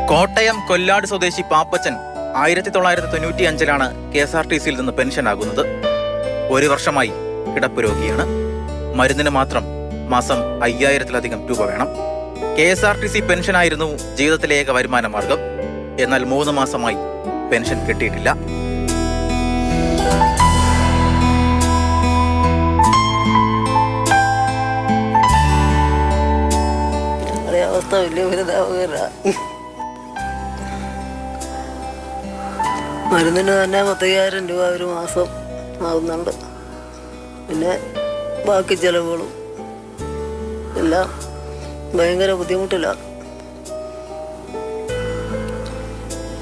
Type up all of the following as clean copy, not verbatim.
കോട്ടയം കൊല്ലാട് സ്വദേശി പാപ്പച്ചൻ 1995 KSRTCയിൽ നിന്ന് പെൻഷനാകുന്നത്. 1 വർഷമായി കിടപ്പ് രോഗിയാണ്. മരുന്നിന് മാത്രം മാസം 5000-ലധികം രൂപ വേണം. KSRTC പെൻഷനായിരുന്നു ജീവിതത്തിലെ ഏക വരുമാന മാർഗം. എന്നാൽ 3 മാസമായി പെൻഷൻ കിട്ടിയിട്ടില്ല. അവസ്ഥ വലിയ വലുതാവുകയില്ല. മരുന്നിന് തന്നെ 10,000 രൂപ ഒരു മാസം ആകുന്നുണ്ട്. പിന്നെ ബാക്കി ചെലവുകളും എല്ലാം ഭയങ്കര ബുദ്ധിമുട്ടില്ല.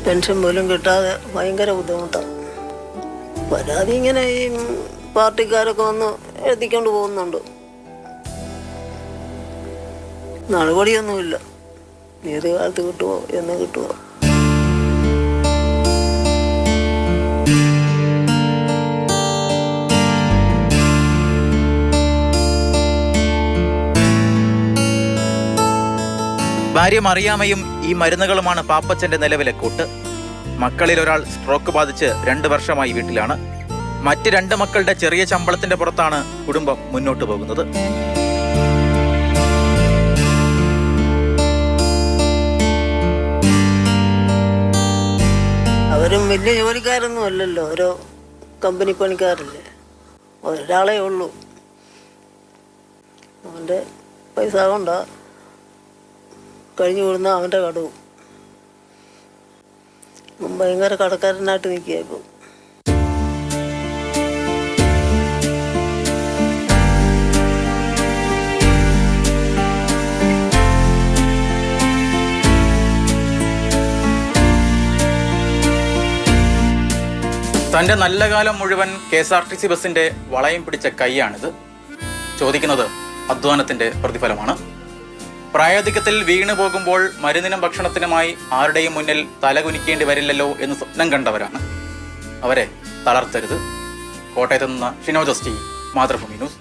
പെൻഷൻ പോലും കിട്ടാതെ ഭയങ്കര ബുദ്ധിമുട്ടാണ്. പരാതി ഇങ്ങനെ ഈ പാർട്ടിക്കാരൊക്കെ വന്ന് എഴുതിക്കൊണ്ട് പോകുന്നുണ്ട്. നടപടിയൊന്നുമില്ല. ഏത് കാലത്ത് കിട്ടുമോ എന്ന് കിട്ടുമോ. ഭാര്യ മറിയാമ്മയും ഈ മരുന്നുകളുമാണ് പാപ്പച്ചന്റെ നിലവിലെ കൂട്ട്. മക്കളിൽ ഒരാൾ സ്ട്രോക്ക് ബാധിച്ച് 2 വർഷമായി വീട്ടിലാണ്. മറ്റ് 2 മക്കളുടെ ചെറിയ ശമ്പളത്തിന്റെ പുറത്താണ് കുടുംബം മുന്നോട്ട് പോകുന്നത്. അവരും വലിയ ജോലിക്കാരൊന്നും അല്ലല്ലോ, ഓരോ കമ്പനി പണിക്കാരല്ലേ. ഒരാളേ ഉള്ളൂ. അവൻ്റെ പൈസ കൊണ്ടാ കഴിഞ്ഞു കൂടുന്ന അവൻ്റെ കടവും. ഭയങ്കര കടക്കാരനായിട്ട് നിൽക്കുക ഇപ്പോൾ. തന്റെ നല്ല കാലം മുഴുവൻ KSRTC ബസിന്റെ വളയം പിടിച്ച കൈയാണിത്. ചോദിക്കുന്നത് അധ്വാനത്തിന്റെ പ്രതിഫലമാണ്. പ്രായാധിക്യത്തിൽ വീണു പോകുമ്പോൾ മരുന്നിനും ഭക്ഷണത്തിനുമായി ആരുടെയും മുന്നിൽ തലകുനിക്കേണ്ടി വരില്ലല്ലോ എന്ന് സ്വപ്നം കണ്ടവരാണ്. അവരെ തളർത്തരുത്. കോട്ടയത്ത് നിന്ന് ഷിനോജ്, മാതൃഭൂമി ന്യൂസ്.